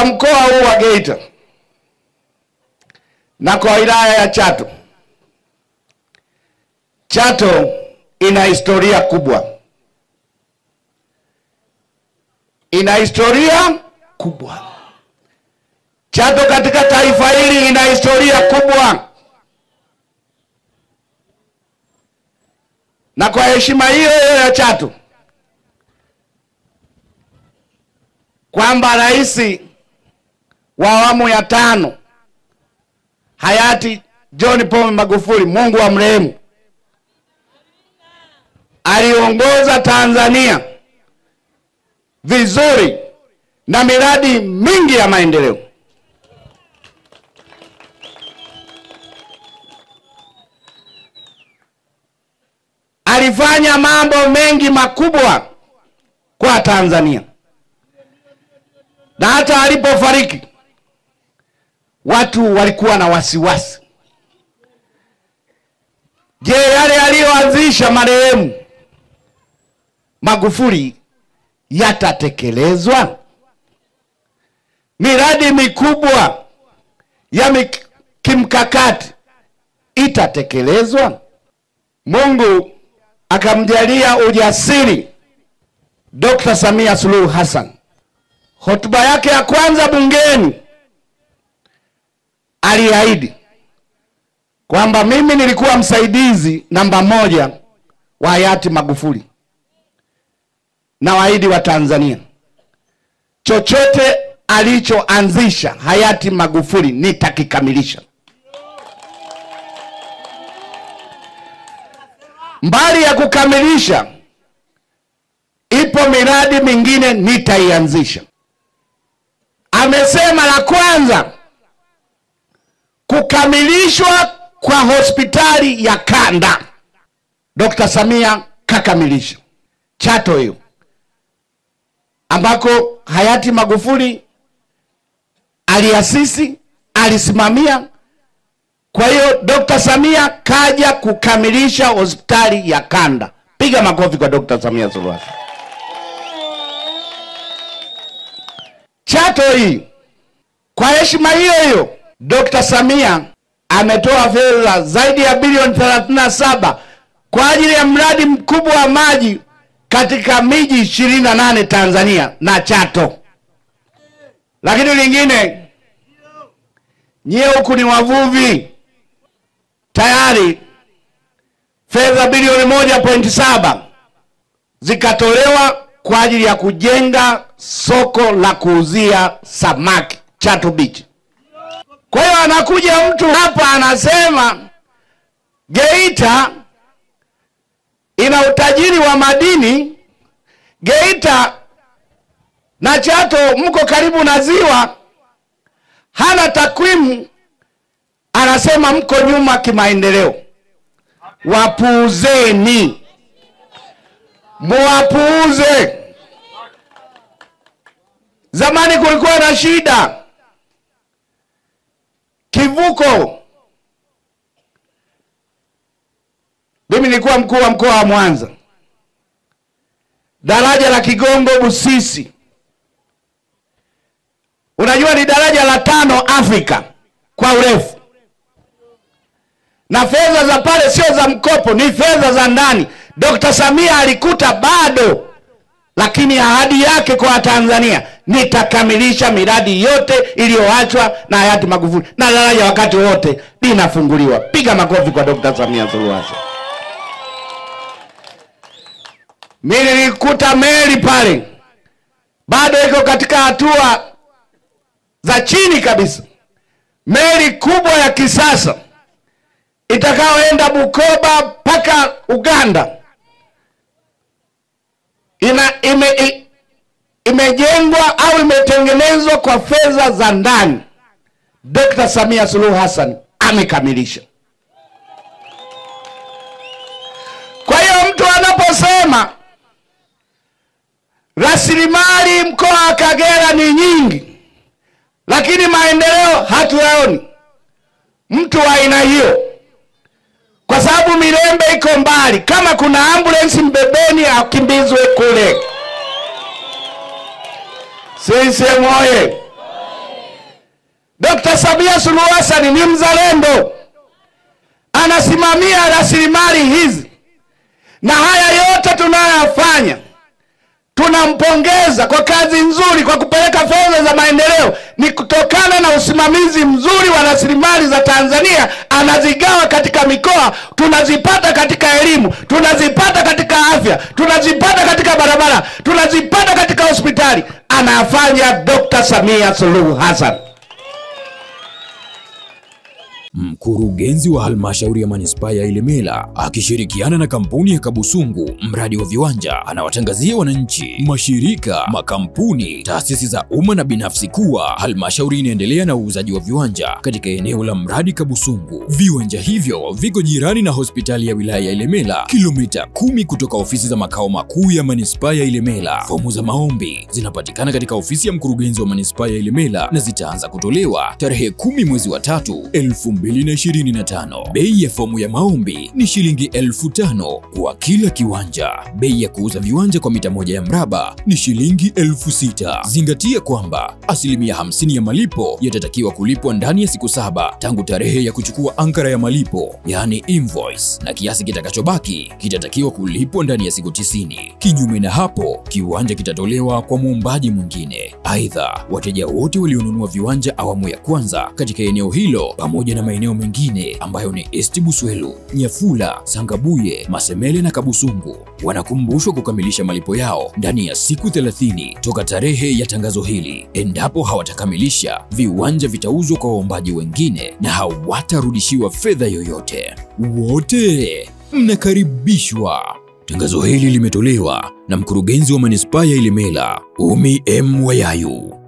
Kwa mkoa huu wa Geita na kwa wilaya ya Chato, Chato ina historia kubwa. Ina historia kubwa. Chato katika taifa hili ina historia kubwa. Na kwa heshima hiyo ya Chato, kwamba rais wa awamu ya 5 hayati John Pombe Magufuli, Mungu amrehemu, aliongoza Tanzania vizuri na miradi mingi ya maendeleo. Alifanya mambo mengi makubwa kwa Tanzania. Na hata alipofariki, watu walikuwa na wasiwasi. Je, yale aliyoanzisha marehemu Magufuli yatatekelezwa? Miradi mikubwa ya kimkakati itatekelezwa? Mungu akamjalia ujasiri Dr. Samia Suluhu Hassan. Hotuba yake ya kwanza bungeni aliahidi kwamba mimi nilikuwa msaidizi namba 1 wa hayati Magufuli, na waahidi wa Tanzania, chochote alichoanzisha hayati Magufuli nitakikamilisha. Mbali ya kukamilisha, ipo miradi mingine nitaianzisha. Amesema la kwanza, kukamilishwa kwa hospitali ya kanda. Dr. Samia kakamilisha Chato hiyo, ambako hayati Magufuli aliasisi, alisimamia. Kwa hiyo Dr. Samia kaja kukamilisha hospitali ya kanda. Piga makofi kwa Dr. Samia Suluhu Hassan. Chato hii, kwa heshima hiyo hiyo, Dr. Samia ametoa fedha zaidi ya bilioni 37 kwa ajili ya mradi mkubwa wa maji katika miji 28 Tanzania na Chato. Lakini lingine, nyie huku ni wavuvi, tayari fedha bilioni 1.7 zikatolewa kwa ajili ya kujenga soko la kuuzia samaki Chato Beach. Kwa hiyo anakuja mtu hapa anasema Geita ina utajiri wa madini, Geita na Chato mko karibu na ziwa, hana takwimu, anasema mko nyuma kimaendeleo. Wapuuzeni, muwapuuze. Zamani kulikuwa na shida kivuko. Mimi nilikuwa mkuu wa mkoa wa Mwanza. Daraja la Kigongo Busisi, unajua ni daraja la 5 Afrika kwa urefu, na fedha za pale sio za mkopo, ni fedha za ndani. Dr. Samia alikuta bado, lakini ahadi yake kwa Tanzania, nitakamilisha miradi yote iliyoachwa na hayati Magufuli, na daraja wakati wote linafunguliwa. Piga makofi kwa Dr. Samia Suluhu Hassan. Mimi nilikuta meli pale bado iko katika hatua za chini kabisa. Meli kubwa ya kisasa itakaoenda Bukoba mpaka Uganda imejengwa au imetengenezwa kwa fedha za ndani. Dr. Samia Suluhu Hassan amekamilisha. Kwa hiyo mtu anaposema rasilimali mkoa wa Kagera ni nyingi, lakini maendeleo hatuyaoni, mtu wa aina hiyo, kwa sababu Mirembe iko mbali, kama kuna ambulance mbebeni akimbizwe kule. Sisi moye. Dr. Samia Suluhu Hassan ni mzalendo, anasimamia rasilimali hizi, na haya yote tunayoyafanya tunampongeza kwa kazi nzuri, kwa kupeleka fedha za maendeleo. Ni kutokana na usimamizi mzuri wa rasilimali za Tanzania. Anazigawa katika mikoa, tunazipata katika elimu, tunazipata katika afya, tunazipata katika barabara, tunazipata katika hospitali. Anafanya Dr. Samia Suluhu Hassan. Mkurugenzi wa halmashauri ya manispaa ya Ilemela akishirikiana na kampuni ya Kabusungu mradi wa viwanja anawatangazia wananchi, mashirika, makampuni, taasisi za umma na binafsi kuwa halmashauri inaendelea na uuzaji wa viwanja katika eneo la mradi Kabusungu. Viwanja hivyo viko jirani na hospitali ya wilaya ya Ilemela, kilomita 10 kutoka ofisi za makao makuu ya manispaa ya Ilemela. Fomu za maombi zinapatikana katika ofisi ya mkurugenzi wa manispaa ya Ilemela na zitaanza kutolewa tarehe 10 mwezi wa 3, 2025. Bei ya fomu ya maombi ni shilingi 5,000 kwa kila kiwanja. Bei ya kuuza viwanja kwa mita moja ya mraba ni shilingi 6,000. Zingatia kwamba 50% ya malipo yatatakiwa kulipwa ndani ya siku 7 tangu tarehe ya kuchukua ankara ya malipo, yani invoice, na kiasi kitakachobaki kitatakiwa kulipwa ndani ya siku 90. Kinyume na hapo, kiwanja kitatolewa kwa muombaji mwingine. Aidha, wateja wote walionunua viwanja awamu ya kwanza katika eneo hilo pamoja na maeneo mengine ambayo ni East Buswelu, Nyafula, Sangabuye, Masemele na Kabusungu wanakumbushwa kukamilisha malipo yao ndani ya siku 30 toka tarehe ya tangazo hili. Endapo hawatakamilisha, viwanja vitauzwa kwa waombaji wengine na hawatarudishiwa fedha yoyote. Wote mnakaribishwa. Tangazo hili limetolewa na mkurugenzi wa manispaa ya Ilemela, Umi M. Wayayu.